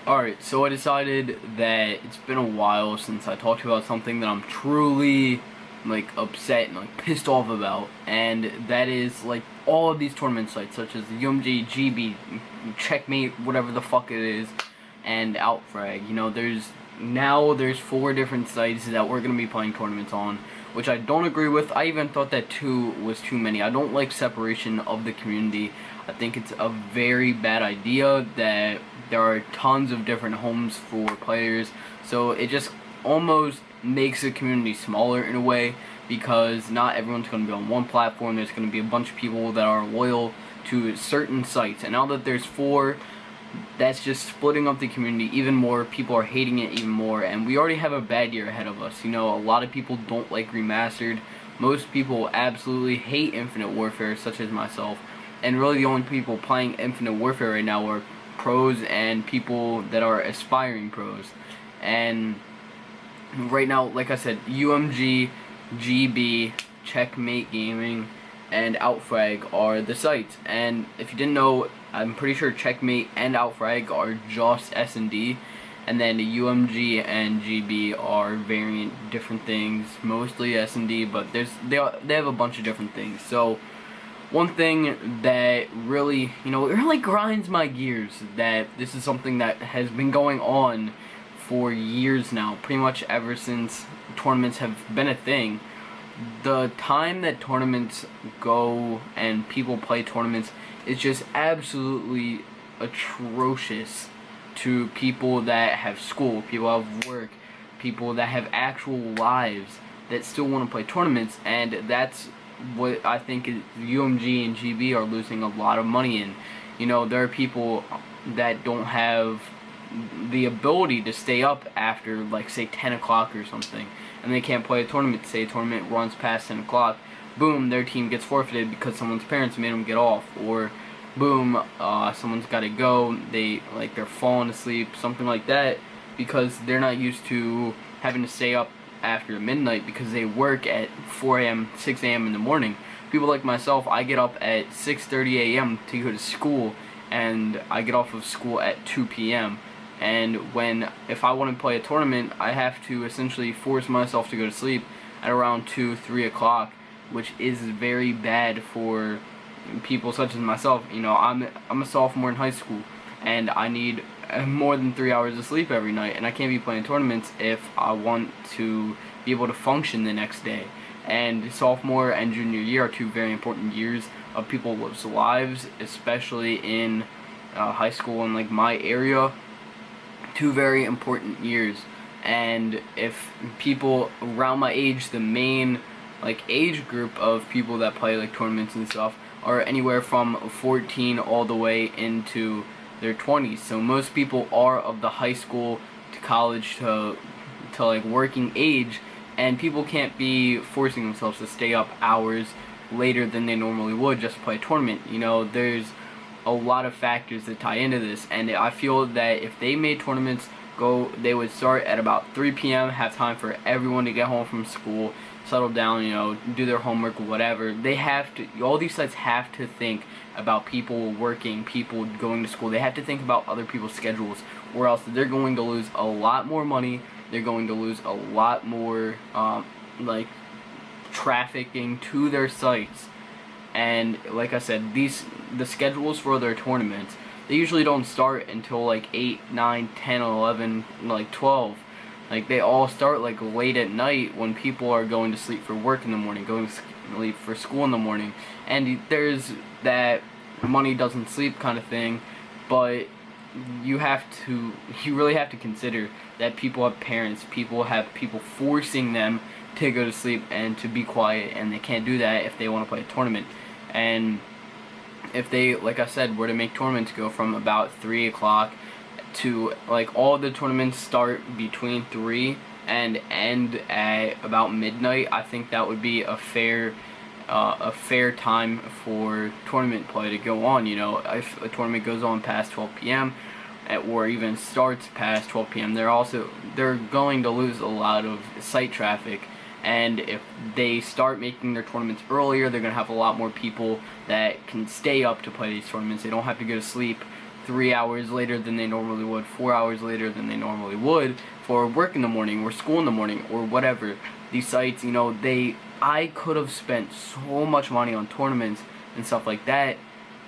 Alright, so I decided that it's been a while since I talked about something that I'm truly, upset and, pissed off about, and that is, all of these tournament sites, such as UMG, GB, Checkmate, whatever the fuck it is, and Outfrag. There's 4 different sites that we're going to be playing tournaments on, which I don't agree with. I even thought that 2 was too many. I don't like separation of the community. I think it's a very bad idea that there are tons of different homes for players, so it just almost makes the community smaller in a way, because not everyone's going to be on one platform. There's going to be a bunch of people that are loyal to certain sites, and now that there's 4, that's just splitting up the community even more. People are hating it even more, and we already have a bad year ahead of us. A lot of people don't like Remastered. Most people absolutely hate Infinite Warfare, such as myself, and really the only people playing Infinite Warfare right now are pros and people that are aspiring pros. And right now, like I said, UMG, GB, Checkmate Gaming, and Outfrag are the sites. And if you didn't know, I'm pretty sure Checkmate and Outfrag are just S&D, and then UMG and GB are variant different things, mostly S&D, but they have a bunch of different things. So one thing that really, it really grinds my gears, that this is something that has been going on for years now, pretty much ever since tournaments have been a thing. The time that tournaments go and people play tournaments is just absolutely atrocious to people that have school, people that have work, people that have actual lives that still want to play tournaments, and that's what I think is UMG and GB are losing a lot of money in. There are people that don't have the ability to stay up after, say 10 o'clock or something, and they can't play a tournament. Say a tournament runs past 10 o'clock, boom, their team gets forfeited because someone's parents made them get off, or boom, someone's got to go, they're falling asleep, something like that, because they're not used to having to stay up after midnight because they work at 4 a.m., 6 a.m. in the morning. People like myself, I get up at 6:30 a.m. to go to school, and I get off of school at 2 p.m. And if I want to play a tournament, I have to essentially force myself to go to sleep at around 2, 3 o'clock, which is very bad for people such as myself. I'm a sophomore in high school, and I need more than 3 hours of sleep every night, and I can't be playing tournaments if I want to be able to function the next day. And sophomore and junior year are 2 very important years of people's lives, especially in high school in my area. 2 very important years. And if people around my age, the main age group of people that play tournaments and stuff, are anywhere from 14 all the way into their 20s. So most people are of the high school to college to working age, and people can't be forcing themselves to stay up hours later than they normally would just to play a tournament. There's a lot of factors that tie into this, and I feel that if they made tournaments they would start at about 3 p.m., have time for everyone to get home from school, settle down, do their homework, whatever. All these sites have to think about people working, people going to school. They have to think about other people's schedules, or else they're going to lose a lot more money. They're going to lose a lot more, trafficking to their sites. And like I said, the schedules for their tournaments, they usually don't start until 8, 9, 10, 11, 12. They all start late at night when people are going to sleep for work in the morning, going to sleep for school in the morning. And there's that money doesn't sleep kind of thing, but you really have to consider that people have parents, people have people forcing them to go to sleep and to be quiet, and they can't do that if they want to play a tournament. And if they, like I said, were to make tournaments go from about 3 o'clock to, all the tournaments start between 3 and end at about midnight, I think that would be a fair time for tournament play to go on. If a tournament goes on past 12 p.m. or even starts past 12 p.m., they're going to lose a lot of site traffic. And if they start making their tournaments earlier, they're going to have a lot more people that can stay up to play these tournaments. They don't have to go to sleep 3 hours later than they normally would, 4 hours later than they normally would for work in the morning or school in the morning or whatever. These sites, you know, I could have spent so much money on tournaments and stuff like that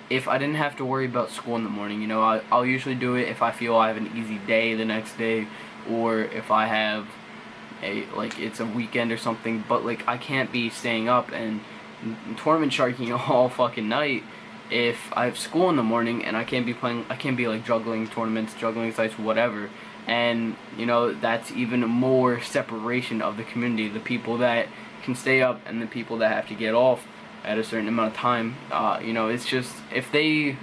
if I didn't have to worry about school in the morning. You know, I'll usually do it if I feel I have an easy day the next day, or if I have like it's a weekend or something, but like I can't be staying up and tournament sharking all fucking night if I have school in the morning, and I can't be like juggling tournaments, juggling sites, whatever. And you know, that's even more separation of the community, the people that can stay up and the people that have to get off at a certain amount of time. You know, it's just, if they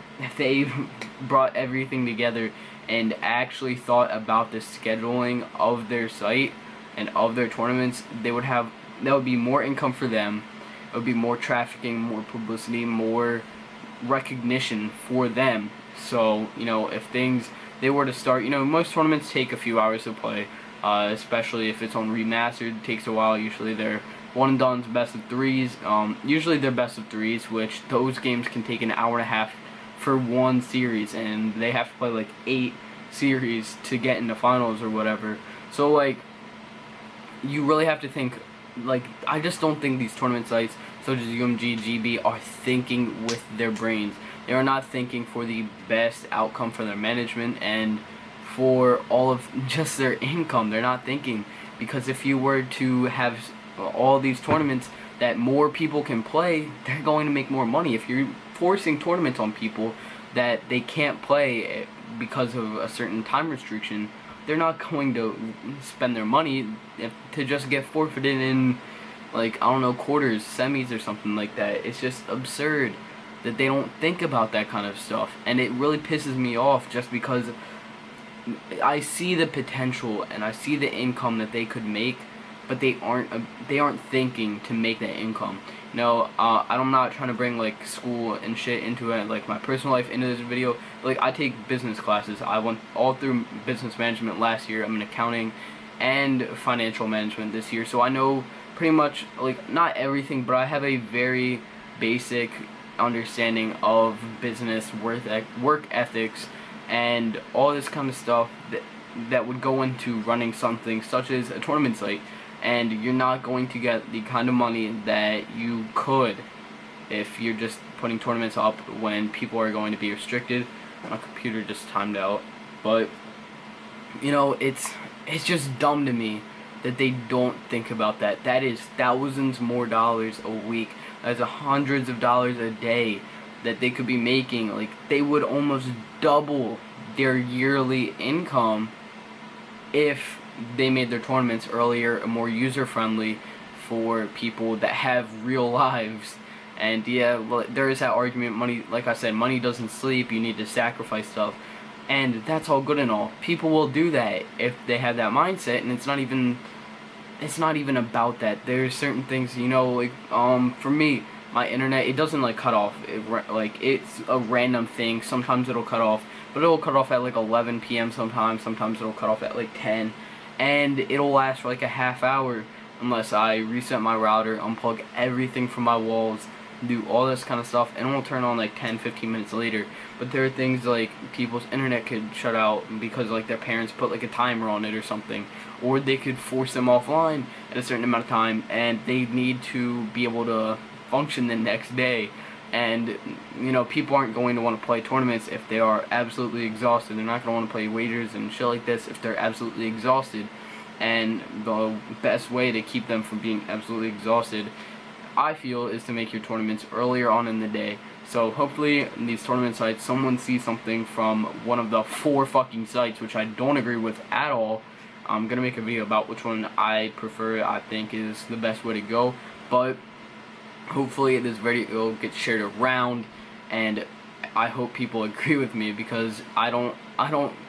brought everything together and actually thought about the scheduling of their site and of their tournaments, that would be more income for them. It would be more trafficking, more publicity, more recognition for them. So, you know, if they were to start, you know, most tournaments take a few hours to play, especially if it's on remastered. It takes a while. Usually they're one and done's, best of threes. Usually they're best of threes, which those games can take an hour and a half for one series, and they have to play like 8 series to get into finals or whatever. So like, you really have to think, like, I just don't think these tournament sites such as UMG, GB are thinking with their brains. They are not thinking for the best outcome for their management and for all of just their income. They're not thinking, because if you were to have all these tournaments that more people can play, they're going to make more money. If you're forcing tournaments on people that they can't play because of a certain time restriction, they're not going to spend their money to just get forfeited in, like, I don't know, quarters, semis, or something like that. It's just absurd that they don't think about that kind of stuff, and it really pisses me off, just because I see the potential and I see the income that they could make, but they aren't thinking to make that income. You know, I'm not trying to bring like school and shit into it, like my personal life into this video. Like, I take business classes. I went all through business management last year. I'm in accounting and financial management this year, so I know pretty much, like, not everything, but I have a very basic understanding of business, work ethics, and all this kind of stuff that would go into running something such as a tournament site. And you're not going to get the kind of money that you could if you're just putting tournaments up when people are going to be restricted. My computer just timed out. But, you know, it's just dumb to me that they don't think about that. That is thousands more dollars a week. That's hundreds of dollars a day that they could be making. Like, they would almost double their yearly income if they made their tournaments earlier and more user-friendly for people that have real lives. And yeah, well, there is that argument, money, like I said, money doesn't sleep, you need to sacrifice stuff. And that's all good and all. People will do that if they have that mindset, and it's not even about that. There's certain things, you know, like, for me, my internet, it doesn't like cut off. It's a random thing. Sometimes it'll cut off, but it'll cut off at like 11 p.m. sometimes it'll cut off at like 10. And it'll last for like a half hour unless I reset my router, unplug everything from my walls, do all this kind of stuff, and it will turn on like 10-15 minutes later. But there are things like people's internet could shut out because like their parents put like a timer on it or something, or they could force them offline at a certain amount of time, and they need to be able to function the next day. And, you know, people aren't going to want to play tournaments if they are absolutely exhausted. They're not going to want to play wagers and shit like this if they're absolutely exhausted. And the best way to keep them from being absolutely exhausted, I feel, is to make your tournaments earlier on in the day. So hopefully in these tournament sites, someone sees something from one of the 4 fucking sites, which I don't agree with at all. I'm going to make a video about which one I prefer, I think is the best way to go. But hopefully this video will get shared around, and I hope people agree with me, because I don't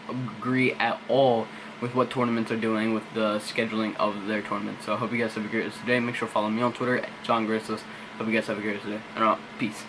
agree at all with what tournaments are doing with the scheduling of their tournaments. So I hope you guys have a great day. Make sure to follow me on Twitter at JohnGristos. Hope you guys have a great day. And peace.